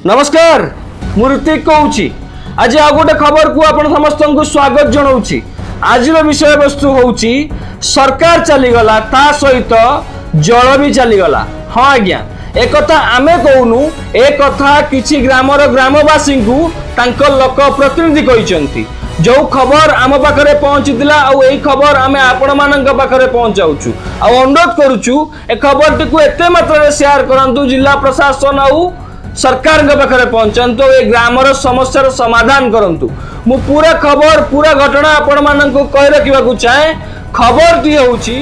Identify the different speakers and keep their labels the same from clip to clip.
Speaker 1: नमस्कार मु ऋतिक कहूँ आज आ गोटे खबर को आपण समस्त को स्वागत जनाऊँ। आज विषय वस्तु हूँ सरकार चलीगला ता सहित जल भी चलीगला। हाँ आज्ञा एक कथा आमे कहूनु एक कथा किछि ग्रामर ग्रामवासी को तांको लोक प्रतिनिधि कहिसंती जो खबर आम पाखरे पहुंचीला आ एई खबर आमे आपण मानक पाखरे पहुंचाउछु आ अनुरोध करूछु ए खबर टिकु एते मात्रा रे शेयर करंतु जिला प्रशासन आ सरकार के पाखरे पहुंचंतु ए ग्रामर समस्यार समाधान करंतु। मु पूरा खबर पूरा घटना आपण मानक कहि रखिबाकू चाहे। खबर टी होउची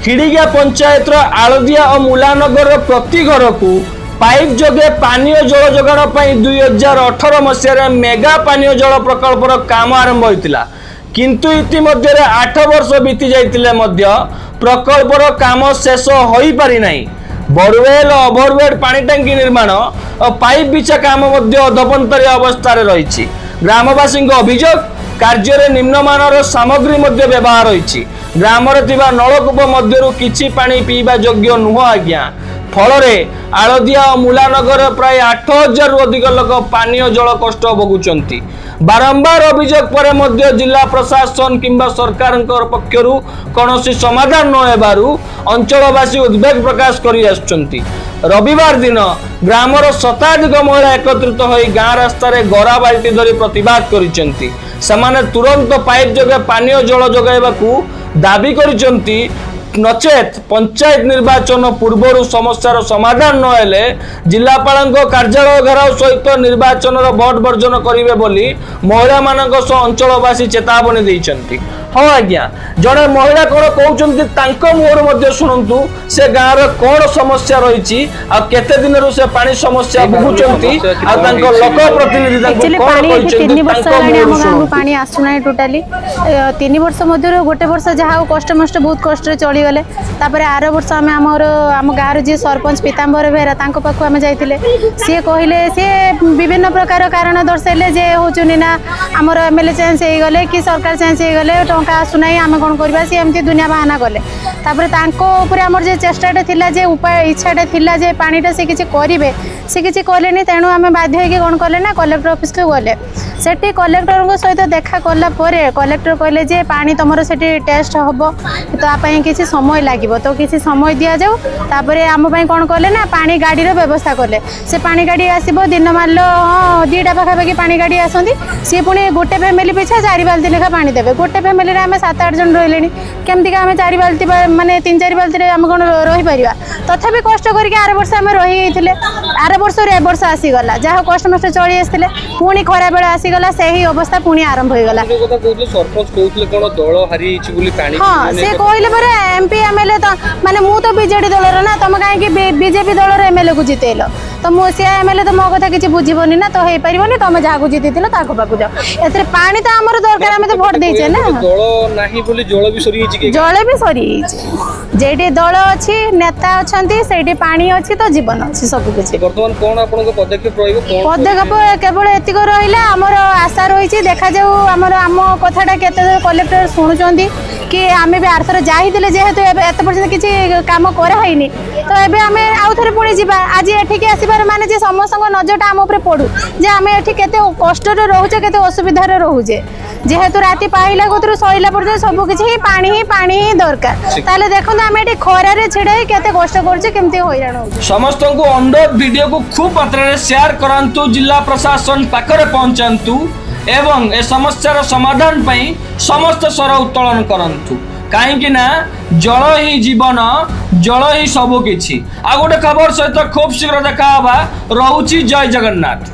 Speaker 1: खिड़िया पंचायत आलदिया और मुलानगर प्रति घर को पाइप जोगे पानीय जल जोगाण 2018 मसीह मेगा पानीय जल प्रकल्पर काम आरंभ होता किंतु इतिमध्य 8 वर्ष बीती जाइतिले मध्य प्रकल्पर काम शेष हो पारि नाही। बोरवेल ओभरवेल पानी टांकी निर्माण और पाइप बिछा काम अधपंतरी अवस्था रही। ग्रामवासी अभियोग कार्य निम्नमानर सामग्री व्यवहार होती। ग्रामर थिबा नलकूप मध्यरु किछि पानी पीवा योग्य नुह आज्ञा। फल आलदिया और मुलानगर प्राय 8000 अधिक लोक पानीय जल कष्ट भोगुचंती। बारंबार अभियोग पर मध्य जिला प्रशासन किंबा सरकार पक्षरु कौनसी समाधान न हेबारु अंचलवासी उद्वेग प्रकाश करि आछंती। रविवार दिन ग्रामर शताधिक महिला एकत्रित होई गाँ रास्तार गरा बाल्टी धरी प्रतिवाद करिसेंती। समाने तुरंत पाइप जोगे पानीय जल जोगाइबाकू दाबी करिसेंती। नचेत पंचायत निर्वाचन पूर्व समस्यार समाधान न हेले जिलापाल कार्यालय घेराव सहित निर्वाचन भोट वर्जन करेंगे बोली महिला मानक सह अंचलवासी चेतावनी देइछंती। हाँ आज्ञा जड़े महिला कौन कहते मुहर शुणु से गाँव कौन समस्या रही केते दिन से पानी समस्या भोगुचंती लोक प्रतिनिधि
Speaker 2: पानी आसुना टोटाली 3 वर्ष मध्य गोटे वर्ष जहाँ कष्ट मष्ट बहुत कष्ट चलीगले। आर वर्ष आम आम गाँव जी सरपंच पीताम्बर बेहरा पाखु आम जाइए सी कहले सी विभिन्न प्रकार कारण दर्शाइले जे हूँ ना आमर एमएलए चेंज हो गले कि सरकार चेंज हो गले टंका आसुना आम कौन करवा सी एमती दुनिया बाहाना कले। आमर जे चेष्टाटे थिला जे उपाय इच्छाटे थिला जे पानीटा से किसी करेंगे सी किसी कले तेणु आम बाध्य होगी कौन कले ना कलेक्टर ऑफिस को गले। सेठी कलेक्टर सहित देखा कला कलेक्टर कहले जे पानी तुम से टेस्ट हम तो किसी समय लगे तो किसी समय दि जाऊ। आम कौन कले ना पानी गाड़ी व्यवस्था कले से पानी गाड़ी आसो दिन मान लो हाँ 2टा पाखापाखि पानी गाड़ी आसती सी पुणी गोटे फैमिली पिछा 4 बाल्टी लेखा पानी देवे। गोटे फैमिली आम 7-8 जन रही केमती आम 4 बाल्टी माने 3-4 बाल्टी आम कौन रहीपर तथापि कष्ट करके आर वर्ष आम रही आर वर्ष ए वर्ष आसीगला जहाँ कष्ट मष्ट चली आसते पुणी खरा बेला आसीगला से ही अवस्था पुणी आरंभ होगला। हाँ से कहले एमपी एमएलए तो माने मु तो बीजेडी दलर ना तुम कहीं बीजेपी दलर एमएलए को जितेल तो मु सी एमएलए तो मो कथा किसी बुझीबनी ना तो हेपारबनी तुम जहाँ जिति पाक जाओ ए पानी तो आमर दरकार आम तो भोट देचे ना जल भी सरी जेठी दल अच्छी नेता अच्छा से पानी अच्छी तो जीवन अच्छी सबकि पदक्षेप केवल एतिक रहा आमर आशा रही देखा जाऊ आमर आम कथाटा केते कलेक्टर शुणुंट कि आम भी आरथर जाइए जेहेतु एत पर्यटन किसी काम कराइनी तो एबे आमे आउ थरे पुणी जीवा आज एठिके आसीबार माने जे समस्त नजरटा आम उपरे पड़ू जे आमे एठी केते कष्ट रे रहूचे केते असुविधा रे रहूचे जेहेतु राति पाइला गोत्रु सइला पर्यंत सब किछि पानी ही दरकार ताले देखन आमे एठी खरा रे छिड़ाई केते कष्ट करछे केमते होइराण होउछे।
Speaker 1: समस्त को अनुरोध वीडियो को खूब मात्रा रे शेयर करंतु जिला प्रशासन पाखरे पहुंचंतु एवं ए समस्यार समाधान पई समस्त स्वर उत्तोलन करंतु कहीं ना जल ही जीवन जल ही सबकिछि। आ गोटे खबर सहित खूब शीघ्र देखा रोची। जय जगन्नाथ।